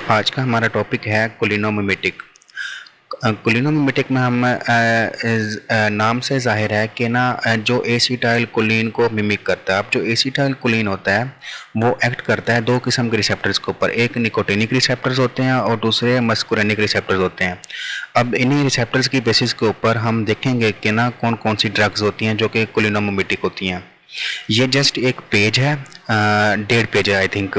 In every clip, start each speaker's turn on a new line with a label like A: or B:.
A: आज का हमारा टॉपिक है कोलिनोमिमेटिक। कोलिनोमिमेटिक में हम नाम से ज़ाहिर है कि जो एसिटाइल कोलिन को मिमिक करता है। अब जो एसिटाइल कोलिन होता है वो एक्ट करता है दो किस्म के रिसेप्टर्स के ऊपर, एक निकोटिनिक रिसेप्टर्स होते हैं और दूसरे मस्कुरेनिक रिसेप्टर्स होते हैं। अब इन्हीं रिसेप्टर्स की बेसिस के ऊपर हम देखेंगे कि कौन कौन सी ड्रग्स होती हैं जो कि कोलिनोमिमेटिक होती हैं। ये जस्ट एक पेज है, 1.5 पेज है आई थिंक।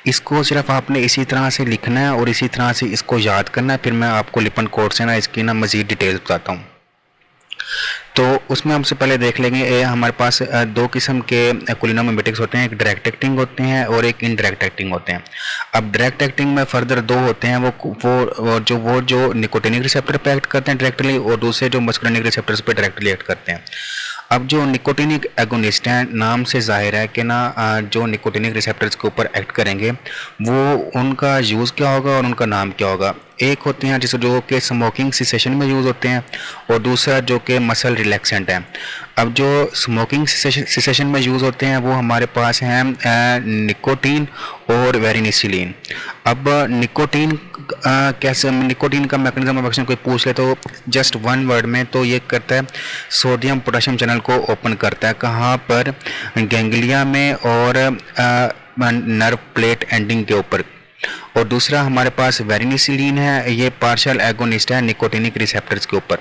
A: इसको सिर्फ आपने इसी तरह से लिखना है और इसी तरह से इसको याद करना है। फिर मैं आपको लिपन कोड से इसकी मज़ीद डिटेल्स बताता हूँ। तो उसमें हमसे पहले देख लेंगे हमारे पास दो किस्म के कोलिनोमिमेटिक्स होते हैं, एक डायरेक्ट एक्टिंग होते हैं और एक इनडायरेक्ट एक्टिंग होते हैं। अब डायरेक्ट एक्टिंग में फर्दर दो होते हैं, वो जो निकोटिनिक रिसेप्टर पे एक्ट करते हैं डायरेक्टली और दूसरे जो मस्कुलिनिक रिसेप्टर्स पे डायरेक्टली एक्ट करते हैं। अब जो निकोटिनिक एगोनिस्ट हैं, नाम से जाहिर है कि जो निकोटिनिक रिसेप्टर्स के ऊपर एक्ट करेंगे वो उनका यूज़ क्या होगा और उनका नाम क्या होगा। एक होते हैं जो कि स्मोकिंग सिसेशन में यूज़ होते हैं और दूसरा जो कि मसल रिलैक्सेंट है। अब जो स्मोकिंग सिसेशन में यूज़ होते हैं वो हमारे पास हैं निकोटीन और वेरिनिसिलिन। अब निकोटीन कैसे, निकोटीन का मैकेनिज्म ऑफ एक्शन कोई पूछ ले तो जस्ट वन वर्ड में तो ये करता है सोडियम पोटेशियम चैनल को ओपन करता है। कहाँ पर? गैंग्लिया में और नर्व प्लेट एंडिंग के ऊपर। और दूसरा हमारे पास वेरिनिसिलिन है, ये पार्शियल एगोनिस्ट है निकोटिनिक रिसेप्टर्स के ऊपर।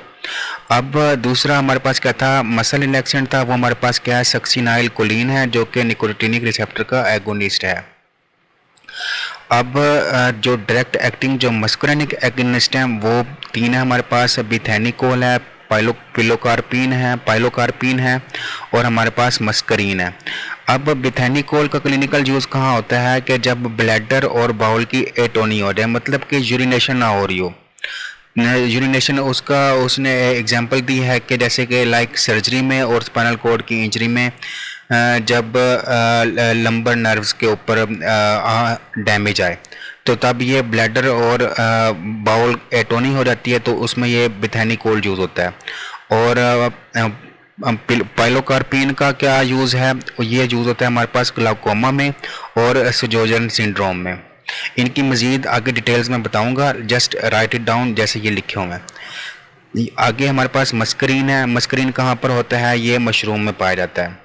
A: अब दूसरा हमारे पास क्या था, मसल रिलैक्सेंट था, वो हमारे पास क्या है, सक्सिनाइल कोलिन है जो कि निकोटिनिक रिसेप्टर का एगोनिस्ट है। अब जो डायरेक्ट एक्टिंग जो मस्कुलिनिक एगोनिस्ट हैं वो तीन है हमारे पास, बिथेनिकोल है, पाइलोकार्पिन है और हमारे पास मस्करीन है। अब बिथेनिकोल का क्लिनिकल यूज़ कहाँ होता है कि जब ब्लैडर और बाउल की एटोनी हो जाए, मतलब कि यूरिनेशन ना हो रही हो। यूरिनेशन उसने एग्जांपल दी है कि जैसे कि लाइक सर्जरी में और स्पाइनल कॉर्ड की इंजरी में जब लंबर नर्व्स के ऊपर डैमेज आए तो तब ये ब्लैडर और बाउल एटोनी हो जाती है, तो उसमें ये बिथेनिकोल यूज़ होता है। और पाइलोकार्पिन का क्या यूज़ है, ये यूज़ होता है हमारे पास ग्लाउकोमा में और सजोजन सिंड्रोम में। इनकी मज़ीद आगे डिटेल्स में बताऊंगा, जस्ट राइट इट डाउन जैसे ये लिखे हुए हैं। आगे हमारे पास मस्करीन है। मस्करीन कहाँ पर होता है, ये मशरूम में पाया जाता है।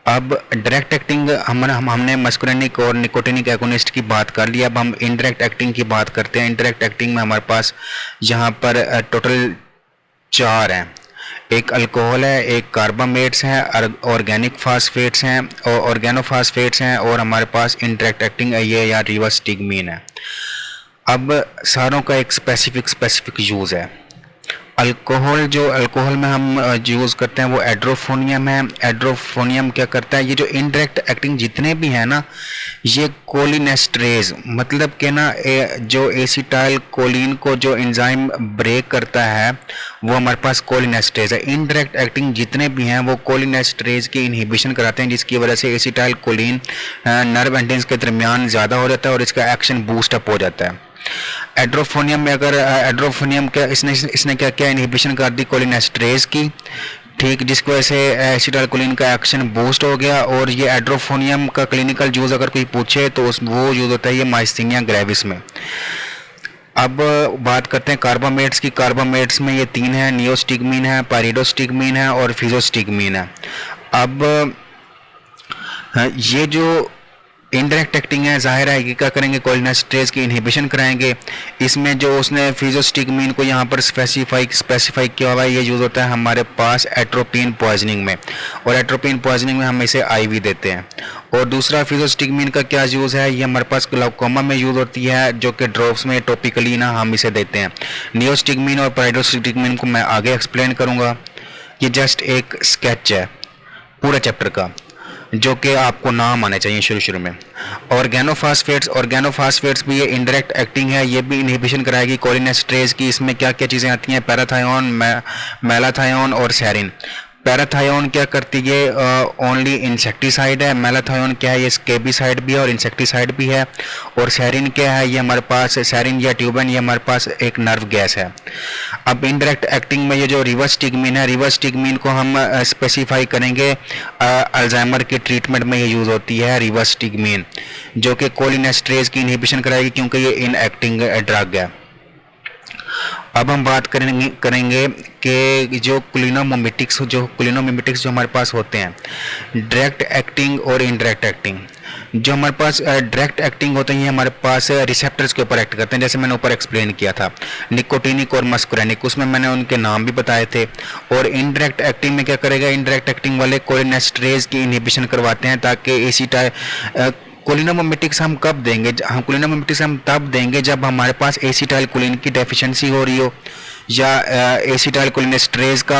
A: अब डायरेक्ट एक्टिंग हमने मस्कुलिनिक और निकोटिनिक एगोनिस्ट की बात कर ली। अब हम इनडायरेक्ट एक्टिंग की बात करते हैं। इनडायरेक्ट एक्टिंग में हमारे पास यहाँ पर टोटल 4 हैं। एक अल्कोहल है, एक कार्बामेट्स हैं, ऑर्गेनिक फास्फेट्स हैं और ऑर्गेनोफास्फेट्स हैं और हमारे पास इनडायरेक्ट एक्टिंग ये या रिवर्सटिग्मीन है। अब सारों का एक स्पेसिफिक यूज़ है। अल्कोहल में हम यूज़ करते हैं वो एड्रोफोनियम है। एड्रोफोनियम क्या करता है, ये जो इनडायरेक्ट एक्टिंग जितने भी हैं ये कोलिनेस्ट्रेज, मतलब कि जो एसिटाइल कोलिन को जो एंजाइम ब्रेक करता है वो हमारे पास कोलिनेस्ट्रेज है। इनडायरेक्ट एक्टिंग जितने भी हैं वो कोलिनेस्ट्रेज की इनहिबिशन कराते हैं, जिसकी वजह से एसिटाइल कोलिन नर्व एंडिंग्स के दरमियान ज़्यादा हो जाता है और इसका एक्शन बूस्ट अप हो जाता है। एड्रोफोनियम में अगर एड्रोफोनियम क्या इसने क्या किया, इनहिबिशन कर दी कोलिनेस्ट्रेज की, ठीक, जिसकी वजह से एसिटाइल कोलिन का एक्शन बूस्ट हो गया। और ये एड्रोफोनियम का क्लिनिकल यूज़ अगर कोई पूछे तो वो यूज़ होता है ये माइस्थीनिया ग्रेविस में। अब बात करते हैं कार्बामेट्स की। कार्बामेट्स में ये 3 हैं, नियोस्टिग्मीन है, पाइरिडोस्टिग्मीन है और फिजोस्टिग्मीन है। अब ये जो इनडायरेक्ट एक्टिंग है, जाहिर है कि क्या करेंगे, कोलिनेस्ट्रेज की इनहिबिशन कराएंगे। इसमें जो उसने फिजोस्टिग्मीन को यहाँ पर स्पेसिफाई किया हुआ है, ये यूज़ होता है हमारे पास एट्रोपिन पॉइजनिंग में, और एट्रोपिन पॉइजनिंग में हम इसे आईवी देते हैं। और दूसरा फिजोस्टिग्मीन का क्या यूज़ है, ये हमारे पास ग्लाउकोमा में यूज़ होती है, जो कि ड्रॉप्स में टॉपिकली हम इसे देते हैं। नियोस्टिग्मीन और पाइरिडोस्टिग्मीन को मैं आगे एक्सप्लेन करूँगा। ये जस्ट एक स्केच है पूरा चैप्टर का, जो कि आपको नाम आने चाहिए शुरू में। ऑर्गेनोफास्फेट्स भी ये इनडायरेक्ट एक्टिंग है, ये भी इनहिबिशन कराएगी कोलिनेस्ट्रेज की। इसमें क्या क्या चीज़ें आती हैं, पैराथायोन, मेलाथायोन और सेरिन। पैराथायोन क्या करती है, ओनली इंसेक्टिसाइड है। मैलाथायोन क्या है, ये स्केबिसाइड भी है और इंसेक्टिसाइड भी है। और सेरिन क्या है, ये हमारे पास सेरिन या ट्यूबन, ये हमारे पास एक नर्व गैस है। अब इनडायरेक्ट एक्टिंग में ये जो रिवर्स टिग्मिन है, रिवर्स टिग्मिन को हम स्पेसिफाई करेंगे, अल्जाइमर के ट्रीटमेंट में ये यूज़ होती है रिवर्स टिग्मिन, जो कि कोलिनेस्ट्रेज की इनहिबिशन कराएगी क्योंकि ये इन एक्टिंग ड्रग है। अब हम बात करेंगे कि जो क्लिनोमिमेटिक्स जो हमारे पास होते हैं, डायरेक्ट एक्टिंग और इनडायरेक्ट एक्टिंग। जो हमारे पास डायरेक्ट एक्टिंग होते हैं, ये हमारे पास रिसेप्टर्स के ऊपर एक्ट करते हैं, जैसे मैंने ऊपर एक्सप्लेन किया था, निकोटिनिक और मस्कुरेनिक, उसमें मैंने उनके नाम भी बताए थे। और इनडायरेक्ट एक्टिंग में क्या करेगा, इनडायरेक्ट एक्टिंग वाले कोलिनेस्ट्रेज की इनहिबिशन करवाते हैं ताकि कोलिनोमिमेटिक्स हम कब देंगे, हम कोलिनोमिमेटिक्स हम तब देंगे जब हमारे पास एसिटाइल कोलिन की डेफिशिएंसी हो रही हो या एसिटाइल कोलिनेस्ट्रेज का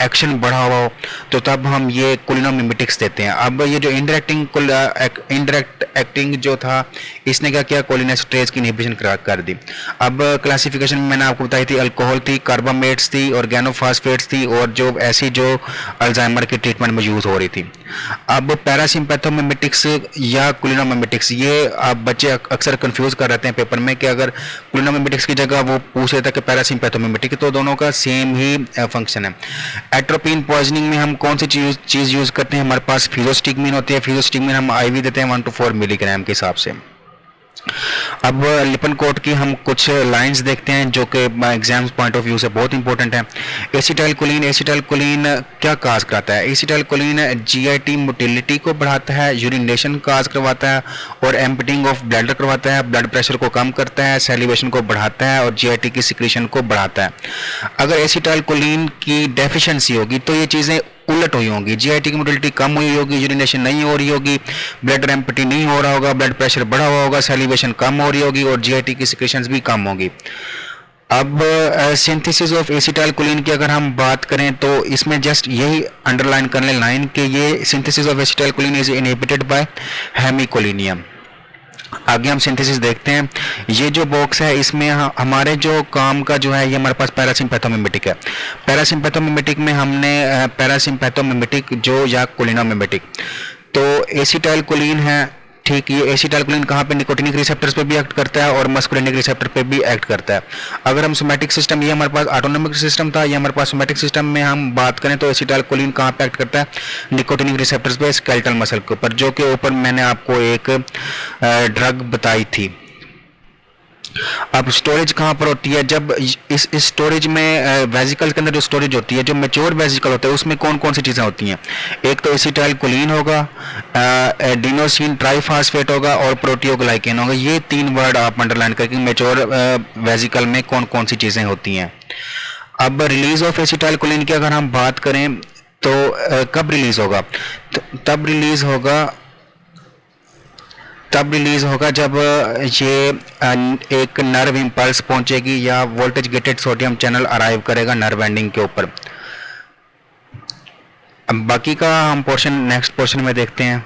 A: एक्शन बढ़ा हुआ हो, तो तब हम ये कोलिनोमिमेटिक्स देते हैं। अब ये जो इनडायरेक्ट एक्टिंग जो था, इसने क्या किया, कोलिनेस्ट्रेज की इनहिबिशन कर दी। अब क्लासिफिकेशन में मैंने आपको बताई थी, अल्कोहल थी, कार्बामेट्स थी, ऑर्गेनोफॉस्फेट्स थी, और जो ऐसी जो अल्जाइमर के ट्रीटमेंट में यूज़ हो रही थी। अब पैरासिम्पैथोमिमेटिक्स या कोलिनोमिमेटिक्स, ये आप बच्चे अक्सर कंफ्यूज कर रहते हैं पेपर में कि अगर कोलिनोमिमेटिक्स की जगह वो पूछ लेता है कि पैरासिम्पैथोमिमेटिक्स, तो दोनों का सेम ही फंक्शन है। एट्रोपिन पॉइजनिंग में हम कौन सी चीज़ यूज़ करते हैं, हमारे पास फिजोस्टिगमिन होती है। फिजोस्टिगमिन हम आईवी देते हैं 1 to 4 मिलीग्राम के हिसाब से। अब लिपनकोट की हम कुछ लाइंस देखते हैं जो कि एग्जाम्स पॉइंट ऑफ व्यू से बहुत इंपॉर्टेंट है। एसिटाइल कोलिन क्या काज कराता है, एसिटाइल कोलिन जीआईटी मोटिलिटी को बढ़ाता है, यूरिनेशन काज करवाता है और एम्पटिंग ऑफ ब्लैडर करवाता है, ब्लड प्रेशर को कम करता है, सैलिवेशन को बढ़ाता है और जीआईटी की सिक्रीशन को बढ़ाता है। अगर एसिटाइल कोलिन की डेफिशिएंसी होगी तो ये चीज़ें उलट हुई होंगी, जीआईटी की मोटिलिटी कम हुई होगी, यूरिनेशन नहीं हो रही होगी, ब्लड एम्पटी नहीं हो रहा होगा, ब्लड प्रेशर बढ़ा हुआ होगा, सैलिवेशन कम हो रही होगी और जीआईटी की सिक्रीशंस भी कम होगी। अब सिंथेसिस ऑफ एसिटाइल कोलिन की अगर हम बात करें तो इसमें जस्ट यही अंडरलाइन कर लें लाइन कि ये synthesis of acetylcholine is inhibited by hemicholinium. आगे हम सिंथेसिस देखते हैं। ये जो बॉक्स है इसमें हमारे जो काम का जो है, ये हमारे पास पैरासिम्पैथोमिमेटिक है। पैरासिम्पैथोमिमेटिक में हमने पैरासिम्पैथोमिमेटिक जो या कोलिनोमिमेटिक, तो एसिटाइल कोलिन है, ठीक। ये एसिटाइल कोलिन कहाँ पे, निकोटिनिक रिसेप्टर्स पे भी एक्ट करता है और मस्कुलिनिक रिसेप्टर पे भी एक्ट करता है। अगर हम सोमैटिक सिस्टम, ये हमारे पास ऑटोनोमिक सिस्टम था, ये हमारे पास सोमैटिक सिस्टम में हम बात करें तो एसिटाइल कोलिन कहाँ पे एक्ट करता है, निकोटिनिक रिसेप्टर्स पे, स्केलेटल मसल के ऊपर, जो के ऊपर मैंने आपको एक ड्रग बताई थी। अब स्टोरेज कहाँ पर होती है, जब इस स्टोरेज में वेजिकल के अंदर जो स्टोरेज होती है, जो मैच्योर वेजिकल होता है उसमें कौन कौन सी चीज़ें होती हैं, एक तो एसिटाइल कोलिन होगा, एडिनोसिन ट्राइफॉस्फेट होगा और प्रोटियोग्लाइकेन होगा। ये 3 वर्ड आप अंडरलाइन करके मैच्योर वेजिकल में कौन कौन सी चीज़ें होती हैं। अब रिलीज ऑफ एसिटाइल कोलिन की अगर हम बात करें तो कब रिलीज होगा, तब रिलीज होगा जब ये एक नर्व इंपल्स पहुंचेगी या voltage gated sodium channel arrive करेगा नर्व एंडिंग के ऊपर। अब बाकी का हम पोर्शन नेक्स्ट पोर्शन में देखते हैं।